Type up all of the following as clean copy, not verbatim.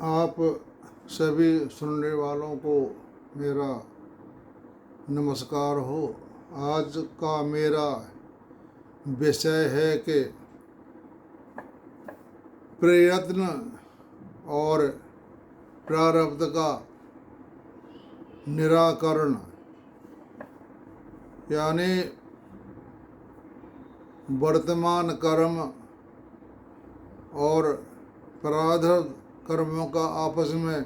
आप सभी सुनने वालों को मेरा नमस्कार हो। आज का मेरा विषय है कि प्रयत्न और प्रारब्ध का निराकरण, यानी वर्तमान कर्म और प्रारब्ध कर्मों का आपस में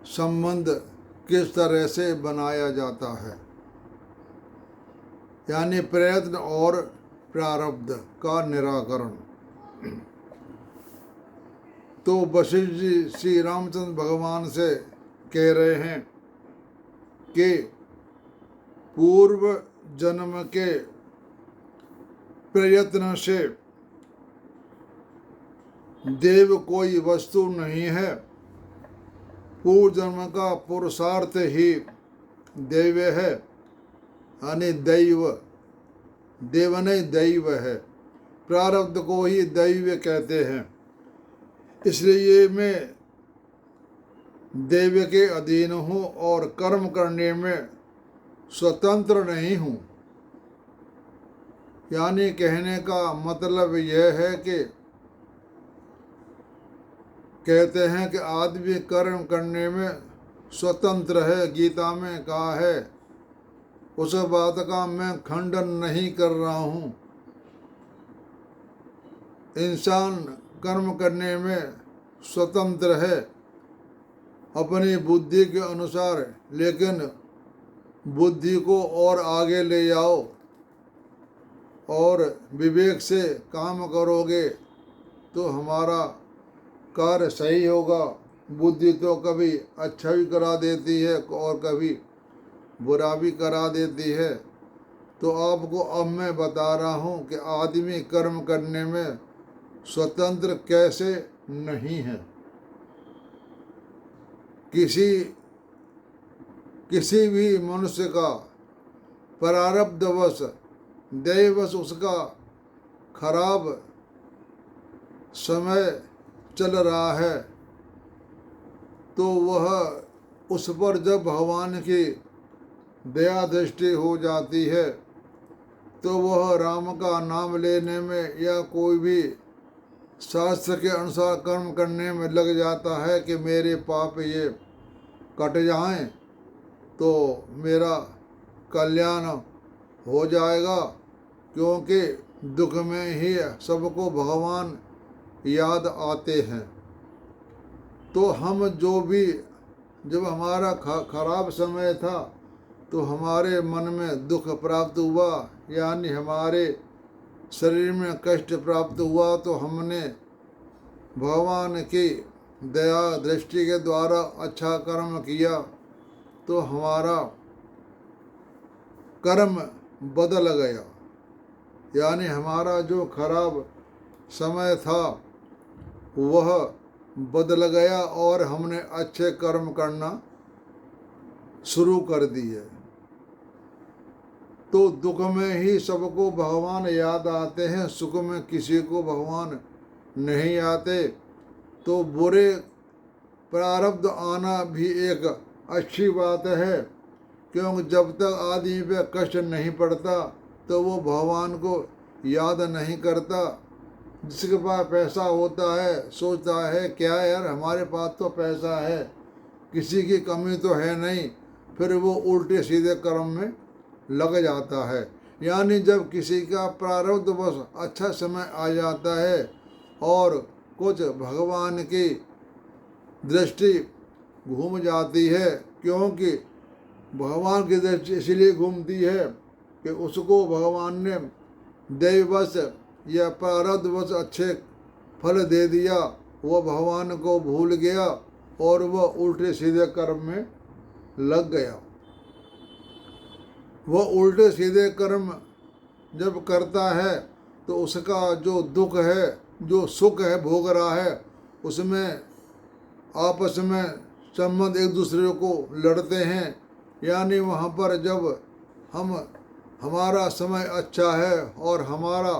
संबंध किस तरह से बनाया जाता है, यानी प्रयत्न और प्रारब्ध का निराकरण। तो वशिष्ठ जी श्री रामचंद्र भगवान से कह रहे हैं कि पूर्व जन्म के प्रयत्न से देव कोई वस्तु नहीं है। पूर्व जन्म का पुरुषार्थ ही दैव है, यानी दैव, देव नहीं दैव है। प्रारब्ध को ही दैव कहते हैं। इसलिए मैं देव के अधीन हूँ और कर्म करने में स्वतंत्र नहीं हूँ। यानी कहने का मतलब यह है कि कहते हैं कि आदमी कर्म करने में स्वतंत्र है। गीता में कहा है, उस बात का मैं खंडन नहीं कर रहा हूँ। इंसान कर्म करने में स्वतंत्र है अपनी बुद्धि के अनुसार, लेकिन बुद्धि को और आगे ले जाओ और विवेक से काम करोगे तो हमारा कार्य सही होगा। बुद्धि तो कभी अच्छा भी करा देती है और कभी बुरा भी करा देती है। तो आपको अब मैं बता रहा हूँ कि आदमी कर्म करने में स्वतंत्र कैसे नहीं है। किसी भी मनुष्य का प्रारब्धवश दैववश उसका खराब समय चल रहा है, तो वह उस पर जब भगवान की दया दृष्टि हो जाती है तो वह राम का नाम लेने में या कोई भी शास्त्र के अनुसार कर्म करने में लग जाता है कि मेरे पाप ये कट जाएं तो मेरा कल्याण हो जाएगा। क्योंकि दुख में ही सबको भगवान याद आते हैं। तो हम जब हमारा खराब समय था तो हमारे मन में दुख प्राप्त हुआ, यानी हमारे शरीर में कष्ट प्राप्त हुआ, तो हमने भगवान की दया दृष्टि के द्वारा अच्छा कर्म किया तो हमारा कर्म बदल गया। यानी हमारा जो खराब समय था वह बदल गया और हमने अच्छे कर्म करना शुरू कर दिए। तो दुख में ही सबको भगवान याद आते हैं, सुख में किसी को भगवान नहीं आते। तो बुरे प्रारब्ध आना भी एक अच्छी बात है, क्योंकि जब तक आदमी पे कष्ट नहीं पड़ता तो वो भगवान को याद नहीं करता। जिसके पास पैसा होता है सोचता है क्या यार हमारे पास तो पैसा है, किसी की कमी तो है नहीं, फिर वो उल्टे सीधे कर्म में लग जाता है। यानी जब किसी का प्रारब्ध बस अच्छा समय आ जाता है और कुछ भगवान की दृष्टि घूम जाती है, क्योंकि भगवान की दृष्टि इसलिए घूमती है कि उसको भगवान ने दैववश या प्रारब्धवश अच्छे फल दे दिया, वह भगवान को भूल गया और वह उल्टे सीधे कर्म में लग गया। वह उल्टे सीधे कर्म जब करता है तो उसका जो दुख है, जो सुख है भोग रहा है, उसमें आपस में संबंध एक दूसरे को लड़ते हैं। यानी वहाँ पर जब हमारा समय अच्छा है और हमारा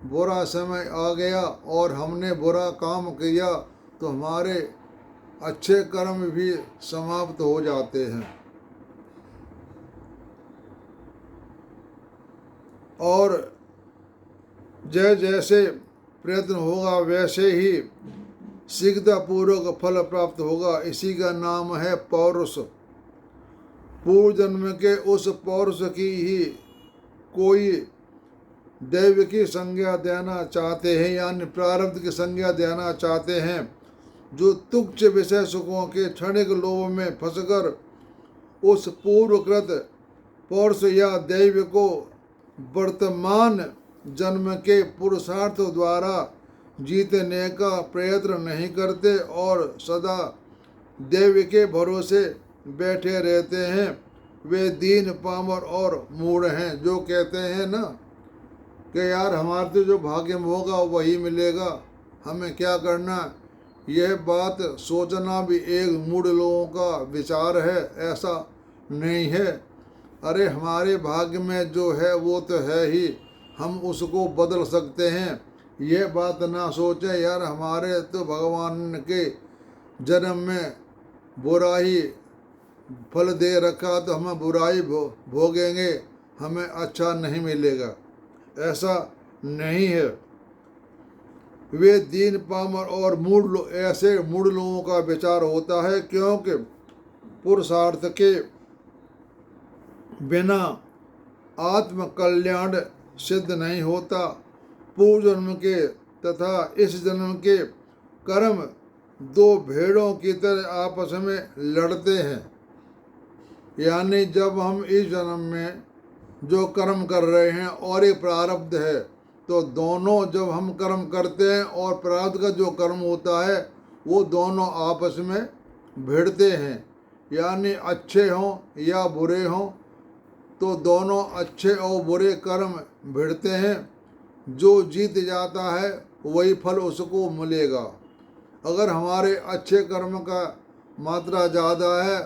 बुरा समय आ गया और हमने बुरा काम किया तो हमारे अच्छे कर्म भी समाप्त हो जाते हैं। और जैसे प्रयत्न होगा वैसे ही शीघ्रतापूर्वक फल प्राप्त होगा। इसी का नाम है पौरुष। पूर्व जन्म के उस पौरुष की ही कोई दैव की संज्ञा देना चाहते हैं, यानी प्रारब्ध की संज्ञा देना चाहते हैं, जो तुच्छ विषय सुखों के क्षणिक लोभ में फंसकर उस पूर्वकृत पौरुष या दैव को वर्तमान जन्म के पुरुषार्थ द्वारा जीतने का प्रयत्न नहीं करते और सदा दैव के भरोसे बैठे रहते हैं, वे दीन पामर और मूढ़ हैं। जो कहते हैं ना कि यार हमारे तो जो भाग्य में होगा वही मिलेगा, हमें क्या करना। यह बात सोचना भी एक मूढ़ लोगों का विचार है, ऐसा नहीं है। अरे हमारे भाग्य में जो है वो तो है ही, हम उसको बदल सकते हैं। यह बात ना सोचें यार हमारे तो भगवान के जन्म में बुराई फल दे रखा तो हम बुराई भोगेंगे, हमें अच्छा नहीं मिलेगा, ऐसा नहीं है। वे दीन पामर और ऐसे मूढ़ लोगों का विचार होता है, क्योंकि पुरुषार्थ के बिना आत्म कल्याण सिद्ध नहीं होता। पूर्व जन्म के तथा इस जन्म के कर्म दो भेड़ों की तरह आपस में लड़ते हैं, यानी जब हम इस जन्म में जो कर्म कर रहे हैं और एक प्रारब्ध है, तो दोनों जब हम कर्म करते हैं और प्रारब्ध का जो कर्म होता है वो दोनों आपस में भिड़ते हैं, यानी अच्छे हों या बुरे हों तो दोनों अच्छे और बुरे कर्म भिड़ते हैं। जो जीत जाता है वही फल उसको मिलेगा। अगर हमारे अच्छे कर्म का मात्रा ज़्यादा है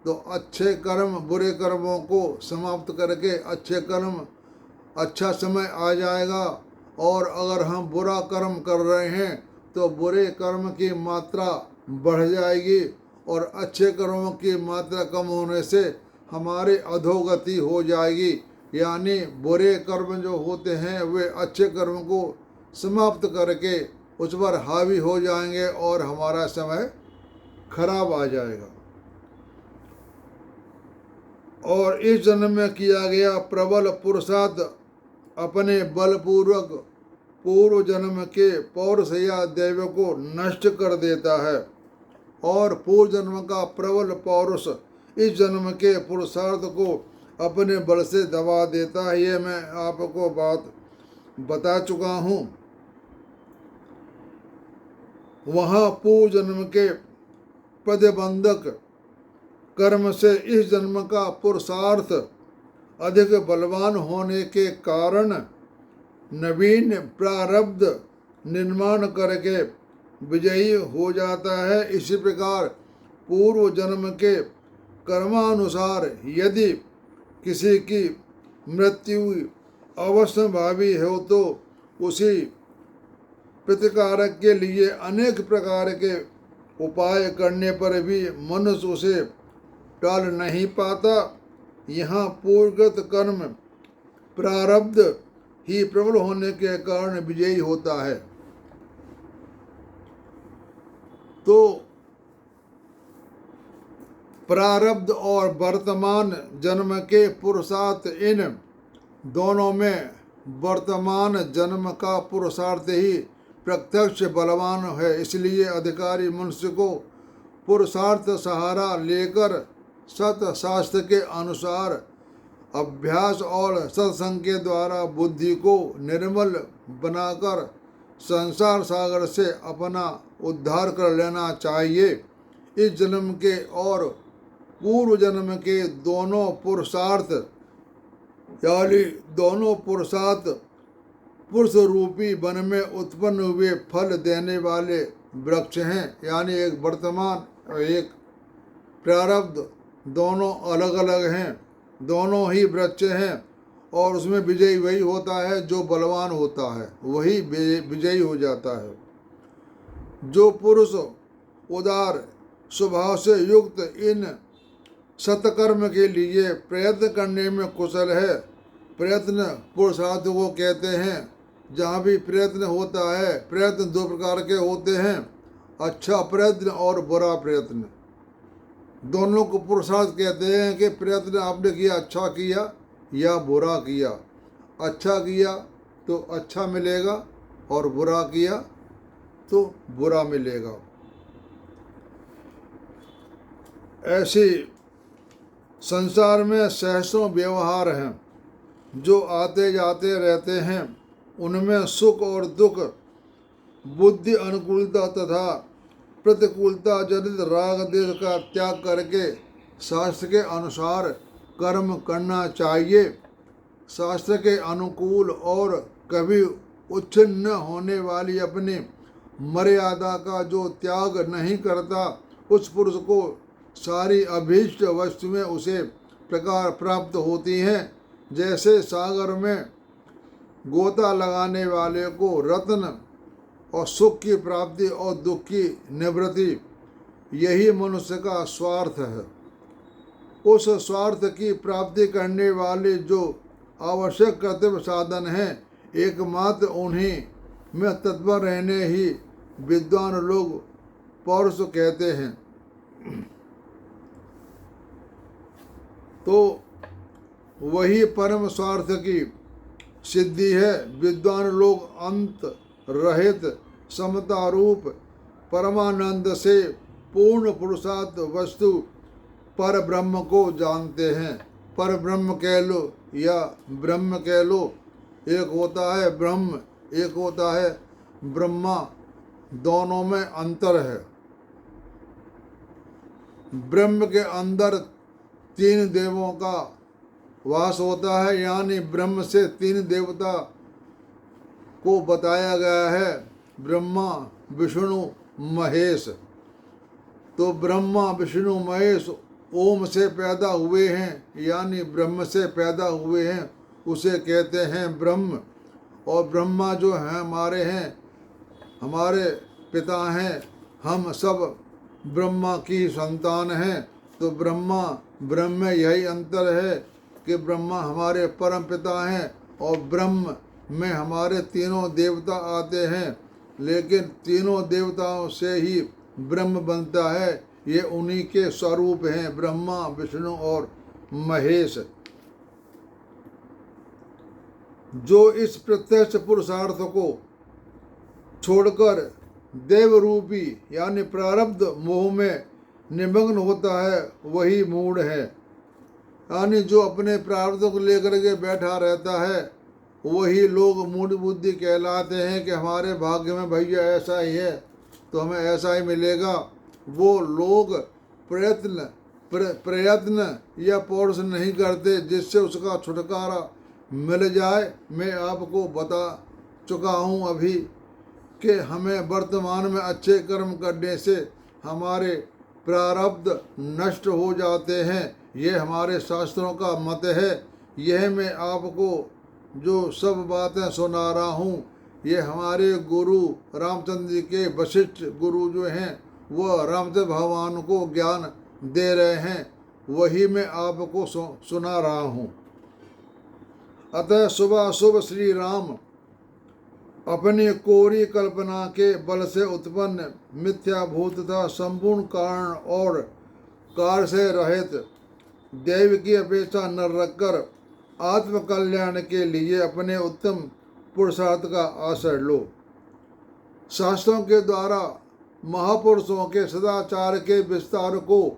तो अच्छे कर्म बुरे कर्मों को समाप्त करके अच्छे कर्म अच्छा समय आ जाएगा, और अगर हम बुरा कर्म कर रहे हैं तो बुरे कर्म की मात्रा बढ़ जाएगी और अच्छे कर्मों की मात्रा कम होने से हमारी अधोगति हो जाएगी, यानी बुरे कर्म जो होते हैं वे अच्छे कर्म को समाप्त करके उस पर हावी हो जाएंगे और हमारा समय खराब आ जाएगा। और इस जन्म में किया गया प्रबल पुरुषार्थ अपने बलपूर्वक पूर्व जन्म के पौरुष या दैव को नष्ट कर देता है, और पूर्व जन्म का प्रबल पौरुष इस जन्म के पुरुषार्थ को अपने बल से दबा देता है। ये मैं आपको बात बता चुका हूँ। वहाँ पूर्व जन्म के प्रतिबंधक कर्म से इस जन्म का पुरुषार्थ अधिक बलवान होने के कारण नवीन प्रारब्ध निर्माण करके विजयी हो जाता है। इसी प्रकार पूर्व जन्म के कर्मानुसार यदि किसी की मृत्यु अवश्यभावी हो तो उसी प्रतिकारक के लिए अनेक प्रकार के उपाय करने पर भी मनुष्य उसे टाल नहीं पाता। यहाँ पूर्वकृत कर्म प्रारब्ध ही प्रबल होने के कारण विजयी होता है। तो प्रारब्ध और वर्तमान जन्म के पुरुषार्थ, इन दोनों में वर्तमान जन्म का पुरुषार्थ ही प्रत्यक्ष बलवान है। इसलिए अधिकारी मनुष्य को पुरुषार्थ सहारा लेकर सतशास्त्र के अनुसार अभ्यास और सत्संग के द्वारा बुद्धि को निर्मल बनाकर संसार सागर से अपना उद्धार कर लेना चाहिए। इस जन्म के और पूर्व जन्म के दोनों पुरुषार्थ, यानी दोनों पुरुषार्थ पुरुष रूपी वन में उत्पन्न हुए फल देने वाले वृक्ष हैं, यानी एक वर्तमान और एक प्रारब्ध, दोनों अलग अलग हैं, दोनों ही वृक्ष हैं और उसमें विजयी वही होता है जो बलवान होता है, वही विजयी हो जाता है। जो पुरुष उदार स्वभाव से युक्त इन सत्कर्म के लिए प्रयत्न करने में कुशल है, प्रयत्न पुरुषार्थ को कहते हैं। जहाँ भी प्रयत्न होता है, प्रयत्न दो प्रकार के होते हैं, अच्छा प्रयत्न और बुरा प्रयत्न। दोनों को पुरुषार्थ कहते हैं कि प्रयत्न आपने किया, अच्छा किया या बुरा किया। अच्छा किया तो अच्छा मिलेगा और बुरा किया तो बुरा मिलेगा। ऐसे संसार में सहस्रों व्यवहार हैं जो आते जाते रहते हैं। उनमें सुख और दुख, बुद्धि अनुकूलता तथा प्रतिकूलता जनित राग देश का त्याग करके शास्त्र के अनुसार कर्म करना चाहिए। शास्त्र के अनुकूल और कभी उच्छिन्न न होने वाली अपनी मर्यादा का जो त्याग नहीं करता, उस पुरुष को सारी अभीष्ट वस्तुएं उसे प्रकार प्राप्त होती हैं। जैसे सागर में गोता लगाने वाले को रत्न और सुख की प्राप्ति और दुख की निवृत्ति, यही मनुष्य का स्वार्थ है। उस स्वार्थ की प्राप्ति करने वाले जो आवश्यक कर्तव्य साधन हैं, एकमात्र उन्हीं में तत्पर रहने ही विद्वान लोग पौरुष कहते हैं। तो वही परम स्वार्थ की सिद्धि है। विद्वान लोग अंत रहित समता रूप परमानंद से पूर्ण पुरुषार्थ वस्तु पर ब्रह्म को जानते हैं। पर ब्रह्म कह लो या ब्रह्म कह लो, एक होता है ब्रह्म, एक होता है ब्रह्मा, दोनों में अंतर है। ब्रह्म के अंदर तीन देवों का वास होता है, यानी ब्रह्म से तीन देवता को बताया गया है, ब्रह्मा विष्णु महेश। तो ब्रह्मा विष्णु महेश ओम से पैदा हुए हैं, यानी ब्रह्म से पैदा हुए हैं, उसे कहते हैं ब्रह्म। और ब्रह्मा जो हैं हमारे हैं, हमारे पिता हैं, हम सब ब्रह्मा की संतान हैं। तो ब्रह्मा ब्रह्म में यही अंतर है कि ब्रह्मा हमारे परम पिता हैं और ब्रह्म में हमारे तीनों देवता आते हैं, लेकिन तीनों देवताओं से ही ब्रह्म बनता है। ये उन्हीं के स्वरूप हैं, ब्रह्मा विष्णु और महेश। जो इस प्रत्यक्ष पुरुषार्थ को छोड़कर देव रूपी यानी प्रारब्ध मोह में निमग्न होता है, वही मूढ़ है। यानी जो अपने प्रारब्ध को लेकर के बैठा रहता है, वही लोग मूढ़ बुद्धि कहलाते हैं कि हमारे भाग्य में भैया ऐसा ही है तो हमें ऐसा ही मिलेगा। वो लोग प्रयत्न या पौरुष नहीं करते जिससे उसका छुटकारा मिल जाए। मैं आपको बता चुका हूँ अभी कि हमें वर्तमान में अच्छे कर्म करने से हमारे प्रारब्ध नष्ट हो जाते हैं। ये हमारे शास्त्रों का मत है। यह मैं आपको जो सब बातें सुना रहा हूँ, ये हमारे गुरु रामचंद्र जी के वशिष्ठ गुरु जो हैं, वह रामचंद्र भगवान को ज्ञान दे रहे हैं, वही मैं आपको सुना रहा हूँ। अतः शुभ श्री राम अपनी कोरी कल्पना के बल से उत्पन्न मिथ्याभूत तथा संपूर्ण कारण और कार्य से रहित देव की अपेक्षा न रखकर आत्मकल्याण के लिए अपने उत्तम पुरुषार्थ का आश्रय लो। शास्त्रों के द्वारा महापुरुषों के सदाचार के विस्तार को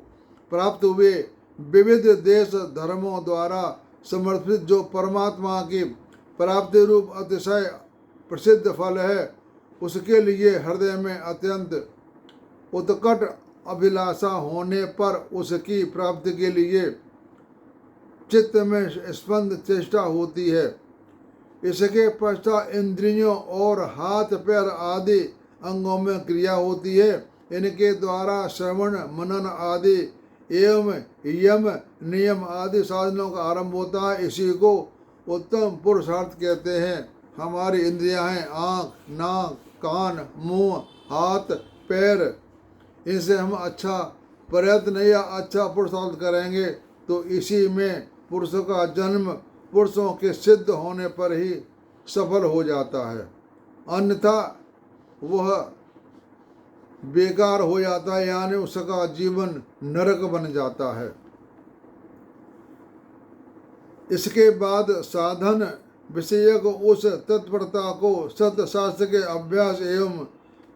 प्राप्त हुए विविध देश धर्मों द्वारा समर्थित जो परमात्मा की प्राप्ति रूप अतिशय प्रसिद्ध फल है, उसके लिए हृदय में अत्यंत उत्कट अभिलाषा होने पर उसकी प्राप्ति के लिए चित्त में स्पंद चेष्टा होती है। इसके पश्चात इंद्रियों और हाथ पैर आदि अंगों में क्रिया होती है। इनके द्वारा श्रवण मनन आदि एवं यम नियम आदि साधनों का आरंभ होता है। इसी को उत्तम पुरुषार्थ कहते हैं। हमारी इंद्रियां हैं आँख, नाक, कान, मुंह, हाथ, पैर। इनसे हम अच्छा प्रयत्न या अच्छा पुरुषार्थ करेंगे तो इसी में पुरुषों का जन्म पुरुषों के सिद्ध होने पर ही सफल हो जाता है, अन्यथा वह बेकार हो जाता है, यानी उसका जीवन नरक बन जाता है। इसके बाद साधन विषयक उस तत्परता को सत्य शास्त्र के अभ्यास एवं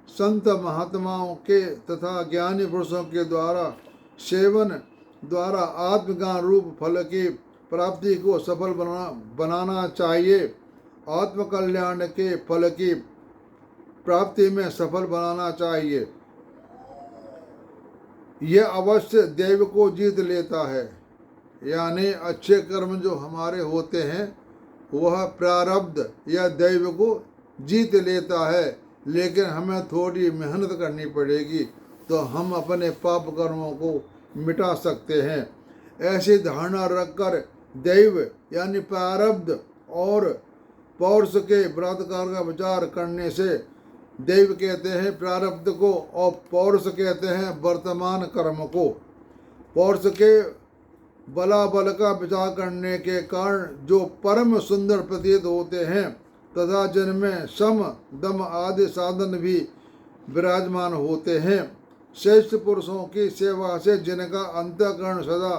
संत महात्माओं के तथा ज्ञानी पुरुषों के द्वारा सेवन द्वारा आत्मज्ञान रूप फल की प्राप्ति को सफल बनाना चाहिए। आत्मकल्याण के फल की प्राप्ति में सफल बनाना चाहिए। यह अवश्य दैव को जीत लेता है, यानी अच्छे कर्म जो हमारे होते हैं वह प्रारब्ध या दैव को जीत लेता है, लेकिन हमें थोड़ी मेहनत करनी पड़ेगी तो हम अपने पाप कर्मों को मिटा सकते हैं। ऐसी धारणा रखकर दैव यानी प्रारब्ध और पौरुष के बलात्कार का विचार करने से दैव कहते हैं प्रारब्ध को और पौरुष कहते हैं वर्तमान कर्म को। पौरुष के बलाबल का विचार करने के कारण जो परम सुंदर प्रतीत होते हैं तथा जिनमें सम दम आदि साधन भी विराजमान होते हैं, श्रेष्ठ पुरुषों की सेवा से जिनका अंतःकरण सदा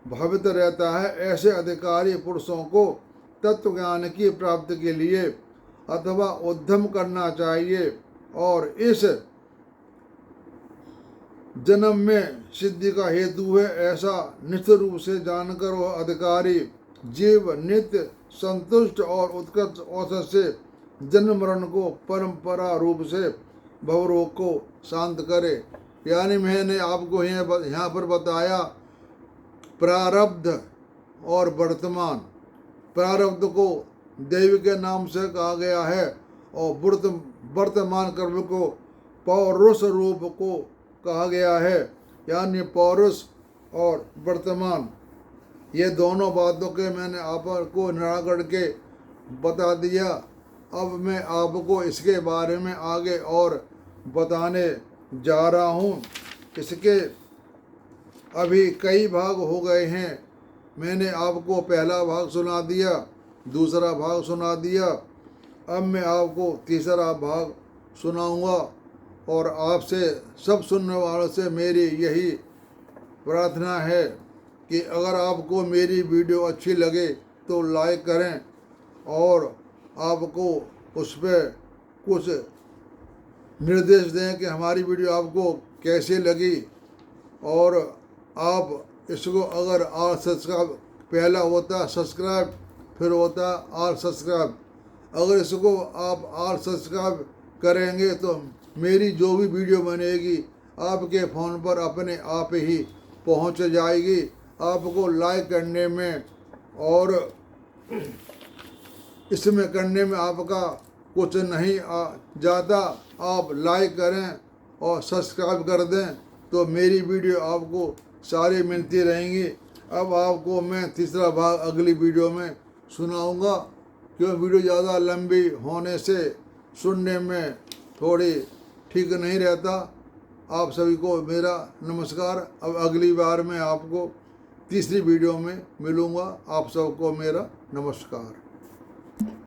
भावित रहता है, ऐसे अधिकारी पुरुषों को तत्व ज्ञान की प्राप्ति के लिए अथवा उद्यम करना चाहिए और इस जन्म में सिद्धि का हेतु है, ऐसा निश्चित रूप से जानकर वह अधिकारी जीव नित्य संतुष्ट और उत्कृष्ट औसत से जन्म मरण को परंपरा रूप से भवरोग को शांत करे। यानी मैंने आपको यहाँ पर बताया प्रारब्ध और वर्तमान। प्रारब्ध को दैव के नाम से कहा गया है और वर्तमान कर्म को पौरुष रूप को कहा गया है, यानी पौरुष और वर्तमान। ये दोनों बातों के मैंने आपको निराकरण के बता दिया। अब मैं आपको इसके बारे में आगे और बताने जा रहा हूँ। इसके अभी कई भाग हो गए हैं। मैंने आपको पहला भाग सुना दिया, दूसरा भाग सुना दिया, अब मैं आपको तीसरा भाग सुनाऊंगा। और आपसे सब सुनने वालों से मेरी यही प्रार्थना है कि अगर आपको मेरी वीडियो अच्छी लगे तो लाइक करें और आपको उस पर कुछ निर्देश दें कि हमारी वीडियो आपको कैसी लगी। और आप इसको अगर आल सब्सक्राइब पहला होता सब्सक्राइब फिर होता आल सब्सक्राइब, अगर इसको आप आल सब्सक्राइब करेंगे तो मेरी जो भी वीडियो बनेगी आपके फ़ोन पर अपने आप ही पहुंच जाएगी। आपको लाइक करने में और इसमें करने में आपका कुछ नहीं जाता। आप लाइक करें और सब्सक्राइब कर दें तो मेरी वीडियो आपको सारी मिलती रहेंगी। अब आपको मैं तीसरा भाग अगली वीडियो में सुनाऊंगा, क्यों वीडियो ज़्यादा लंबी होने से सुनने में थोड़ी ठीक नहीं रहता। आप सभी को मेरा नमस्कार। अब अगली बार मैं आपको तीसरी वीडियो में मिलूँगा। आप सबको मेरा नमस्कार।